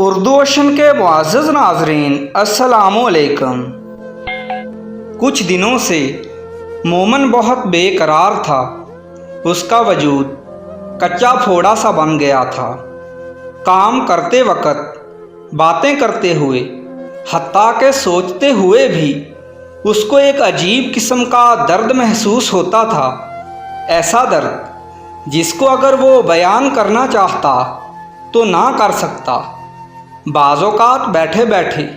Urdu ocean کے معزز ناظرین السلام علیکم۔ کچھ دنوں سے مومن بہت بے قرار تھا۔ اس کا وجود کچا پھوڑا سا بن گیا تھا۔ کام کرتے وقت، باتیں کرتے ہوئے، حتیٰ کہ سوچتے ہوئے بھی اس کو ایک عجیب قسم کا درد محسوس ہوتا تھا۔ ایسا درد جس کو اگر وہ بیان کرنا چاہتا تو نہ کر سکتا۔ بعض اوقات بیٹھے بیٹھے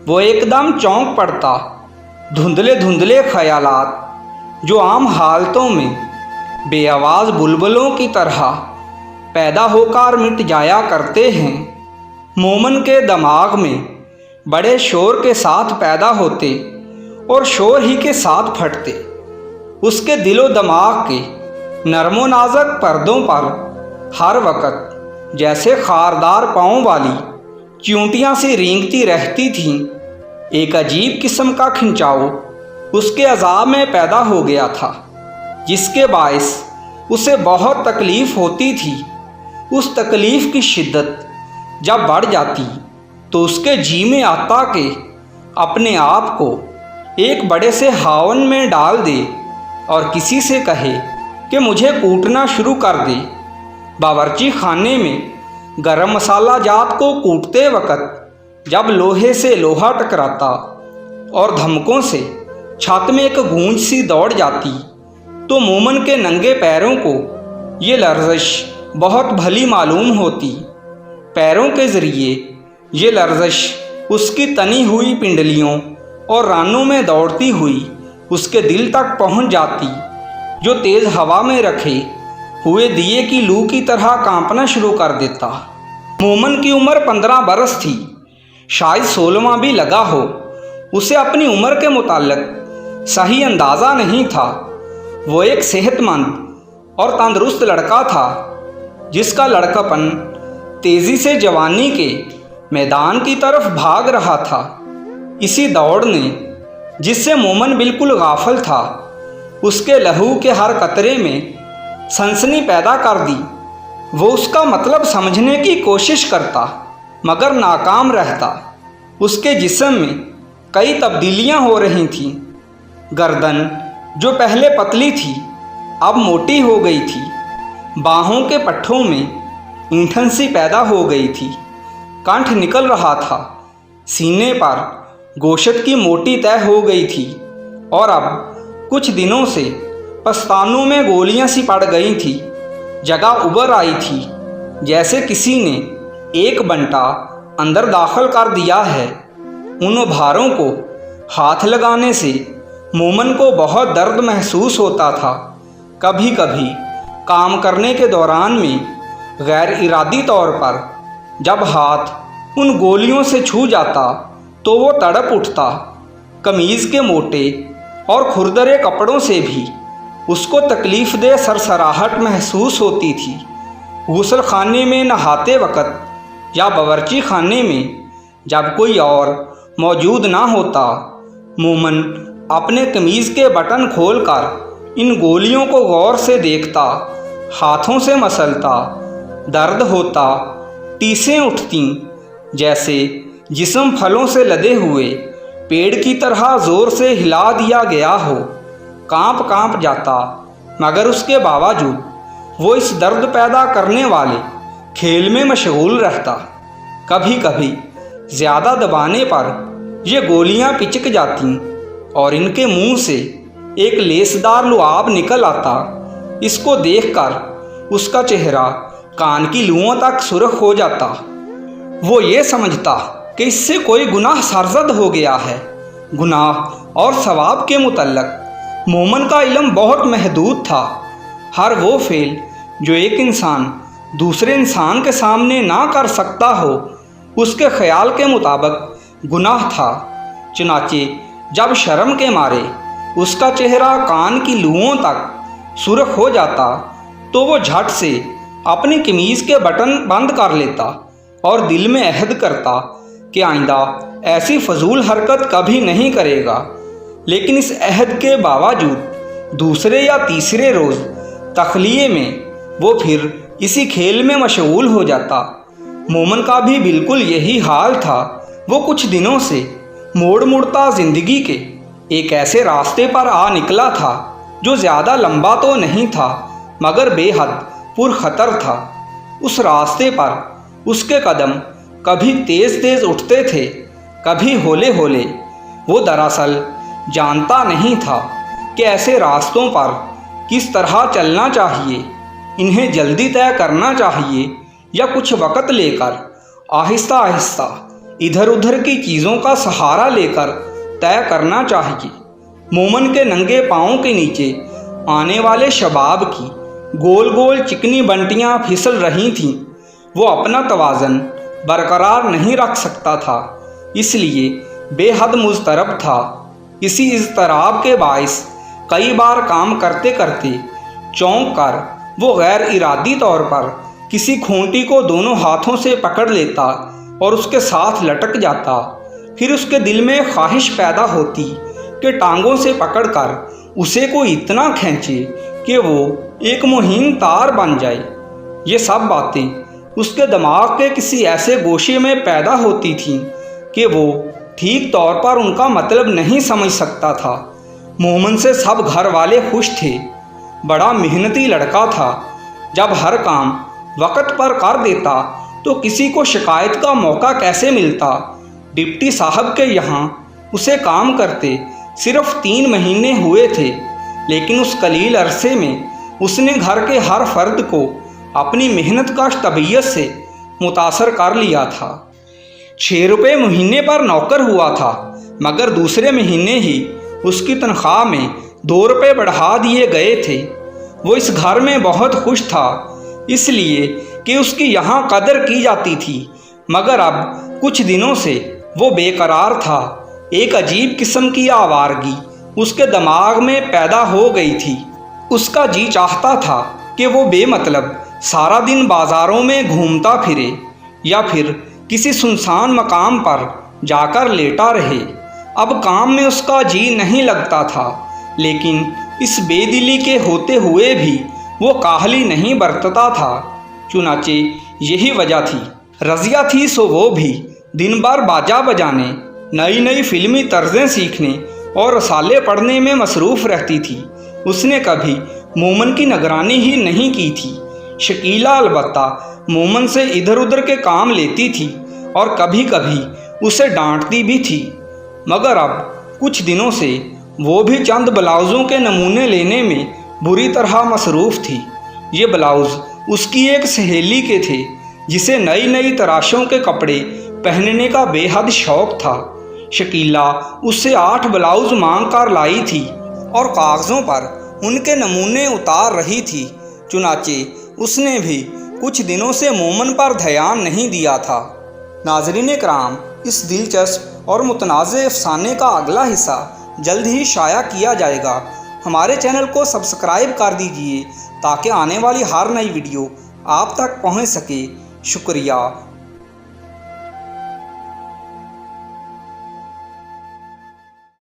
وہ ایک دم چونک پڑتا۔ دھندلے دھندلے خیالات جو عام حالتوں میں بے آواز بلبلوں کی طرح پیدا ہو کر مٹ جایا کرتے ہیں، مومن کے دماغ میں بڑے شور کے ساتھ پیدا ہوتے اور شور ہی کے ساتھ پھٹتے۔ اس کے دل و دماغ کے نرم و نازک پردوں پر ہر وقت جیسے خاردار پاؤں والی چیونٹیاں سی رینگتی رہتی تھیں۔ ایک عجیب قسم کا کھنچاؤ اس کے اعضاء میں پیدا ہو گیا تھا، جس کے باعث اسے بہت تکلیف ہوتی تھی۔ اس تکلیف کی شدت جب بڑھ جاتی تو اس کے جی میں آتا کہ اپنے آپ کو ایک بڑے سے ہاون میں ڈال دے اور کسی سے کہے کہ مجھے کوٹنا شروع کر دے۔ باورچی خانے میں گرم مسالہ جات کو کوٹتے وقت جب لوہے سے لوہا ٹکراتا اور دھمکوں سے چھت میں ایک گونج سی دوڑ جاتی تو مومن کے ننگے پیروں کو یہ لرزش بہت بھلی معلوم ہوتی۔ پیروں کے ذریعے یہ لرزش اس کی تنی ہوئی پنڈلیوں اور رانوں میں دوڑتی ہوئی اس کے دل تک پہنچ جاتی، جو تیز ہوا میں رکھے ہوئے دیے کی لو کی طرح کانپنا شروع کر دیتا۔ مومن کی عمر 15 برس تھی، شاید 16واں بھی لگا ہو۔ اسے اپنی عمر کے متعلق صحیح اندازہ نہیں تھا۔ وہ ایک صحت مند اور تندرست لڑکا تھا، جس کا لڑکپن تیزی سے جوانی کے میدان کی طرف بھاگ رہا تھا۔ اسی دوڑ نے، جس سے مومن بالکل غافل تھا، اس کے لہو کے ہر قطرے میں سنسنی پیدا کر دی۔ وہ اس کا مطلب سمجھنے کی کوشش کرتا مگر ناکام رہتا۔ اس کے جسم میں کئی تبدیلیاں ہو رہی تھیں۔ گردن جو پہلے پتلی تھی اب موٹی ہو گئی تھی۔ باہوں کے پٹھوں میں اینٹھن سی پیدا ہو گئی تھی۔ کانٹھ نکل رہا تھا۔ سینے پر گوشت کی موٹی تہ ہو گئی تھی اور اب کچھ دنوں سے پستانوں میں گولیاں سی پڑ گئی تھی۔ جگہ ابھر آئی تھی، جیسے کسی نے ایک بنٹا اندر داخل کر دیا ہے۔ ان بھاروں کو ہاتھ لگانے سے مومن کو بہت درد محسوس ہوتا تھا۔ کبھی کبھی کام کرنے کے دوران میں غیر ارادی طور پر جب ہاتھ ان گولیوں سے چھو جاتا تو وہ تڑپ اٹھتا۔ قمیض کے موٹے اور کھردرے کپڑوں سے بھی اس کو تکلیف دہ سرسراہٹ محسوس ہوتی تھی۔ غسل خانے میں نہاتے وقت یا باورچی خانے میں جب کوئی اور موجود نہ ہوتا، مومن اپنے قمیض کے بٹن کھول کر ان گولیوں کو غور سے دیکھتا، ہاتھوں سے مسلتا۔ درد ہوتا، ٹیسیں اٹھتیں، جیسے جسم پھلوں سے لدے ہوئے پیڑ کی طرح زور سے ہلا دیا گیا ہو۔ کانپ کانپ جاتا، مگر اس کے باوجود وہ اس درد پیدا کرنے والے کھیل میں مشغول رہتا۔ کبھی کبھی زیادہ دبانے پر یہ گولیاں پچک جاتیں اور ان کے منہ سے ایک لیسدار لعاب نکل آتا۔ اس کو دیکھ کر اس کا چہرہ کان کی لوؤں تک سرخ ہو جاتا۔ وہ یہ سمجھتا کہ اس سے کوئی گناہ سرزد ہو گیا ہے۔ گناہ اور ثواب کے متعلق مومن کا علم بہت محدود تھا۔ ہر وہ فعل جو ایک انسان دوسرے انسان کے سامنے نہ کر سکتا ہو، اس کے خیال کے مطابق گناہ تھا۔ چنانچہ جب شرم کے مارے اس کا چہرہ کان کی لوؤں تک سرخ ہو جاتا تو وہ جھٹ سے اپنی قمیض کے بٹن بند کر لیتا اور دل میں عہد کرتا کہ آئندہ ایسی فضول حرکت کبھی نہیں کرے گا۔ لیکن اس عہد کے باوجود دوسرے یا تیسرے روز تخلیے میں وہ پھر اسی کھیل میں مشغول ہو جاتا۔ مومن کا بھی بالکل یہی حال تھا۔ وہ کچھ دنوں سے موڑ مڑتا زندگی کے ایک ایسے راستے پر آ نکلا تھا جو زیادہ لمبا تو نہیں تھا مگر بے حد پرخطر تھا۔ اس راستے پر اس کے قدم کبھی تیز تیز اٹھتے تھے، کبھی ہولے ہولے۔ وہ دراصل جانتا نہیں تھا کہ ایسے راستوں پر کس طرح چلنا چاہیے، انہیں جلدی طے کرنا چاہیے یا کچھ وقت لے کر آہستہ آہستہ ادھر ادھر کی چیزوں کا سہارا لے کر طے کرنا چاہیے۔ مومن کے ننگے پاؤں کے نیچے آنے والے شباب کی گول گول چکنی بنٹیاں پھسل رہی تھیں۔ وہ اپنا توازن برقرار نہیں رکھ سکتا تھا، اس لیے بے حد مضطرب تھا۔ اسی اضطراب کے باعث کئی بار کام کرتے کرتے چونک کر وہ غیر ارادی طور پر کسی کھونٹی کو دونوں ہاتھوں سے پکڑ لیتا اور اس کے ساتھ لٹک جاتا۔ پھر اس کے دل میں خواہش پیدا ہوتی کہ ٹانگوں سے پکڑ کر اسے کوئی اتنا کھینچے کہ وہ ایک مہین تار بن جائے۔ یہ سب باتیں اس کے دماغ کے کسی ایسے گوشے میں پیدا ہوتی تھیں کہ وہ ٹھیک طور پر ان کا مطلب نہیں سمجھ سکتا تھا۔ مومن سے سب گھر والے خوش تھے، بڑا محنتی لڑکا تھا۔ جب ہر کام وقت پر کر دیتا تو کسی کو شکایت کا موقع کیسے ملتا۔ ڈپٹی صاحب کے یہاں اسے کام کرتے صرف 3 مہینے ہوئے تھے، لیکن اس قلیل عرصے میں اس نے گھر کے ہر فرد کو اپنی محنت کش طبیعت سے متاثر کر لیا تھا۔ 6 روپے مہینے پر نوکر ہوا تھا، مگر دوسرے مہینے ہی اس کی تنخواہ میں 2 روپے بڑھا دیے گئے تھے۔ وہ اس گھر میں بہت خوش تھا، اس لیے کہ اس کی یہاں قدر کی جاتی تھی، مگر اب کچھ دنوں سے وہ بے قرار تھا۔ ایک عجیب قسم کی آوارگی اس کے دماغ میں پیدا ہو گئی تھی۔ اس کا جی چاہتا تھا کہ وہ بے مطلب سارا دن بازاروں میں گھومتا پھرے یا پھر کسی سنسان مقام پر جا کر لیٹا رہے۔ اب کام میں اس کا جی نہیں لگتا تھا، لیکن اس بے دلی کے ہوتے ہوئے بھی وہ کاہلی نہیں برتتا تھا۔ چنانچہ یہی وجہ تھی، رضیہ تھی سو وہ بھی دن بھر باجا بجانے، نئی نئی فلمی طرزیں سیکھنے اور رسالے پڑھنے میں مصروف رہتی تھی۔ اس نے کبھی مومن کی نگرانی ہی نہیں کی تھی۔ شکیلہ البتہ مومن سے ادھر ادھر کے کام لیتی تھی اور کبھی کبھی اسے ڈانٹتی بھی تھی، مگر اب کچھ دنوں سے وہ بھی چند بلاؤزوں کے نمونے لینے میں بری طرح مصروف تھی۔ یہ بلاؤز اس کی ایک سہیلی کے تھے جسے نئی نئی تراشوں کے کپڑے پہننے کا بے حد شوق تھا۔ شکیلہ اس سے 8 بلاؤز مانگ کر لائی تھی اور کاغذوں پر ان کے نمونے اتار رہی تھی۔ چنانچہ اس نے بھی کچھ دنوں سے مومن پر دھیان نہیں دیا تھا۔ ناظرین کرام، اس دلچسپ اور متنازع افسانے کا اگلا حصہ جلد ہی شائع کیا جائے گا۔ ہمارے چینل کو سبسکرائب کر دیجیے تاکہ آنے والی ہر نئی ویڈیو آپ تک پہنچ سکے۔ شکریہ۔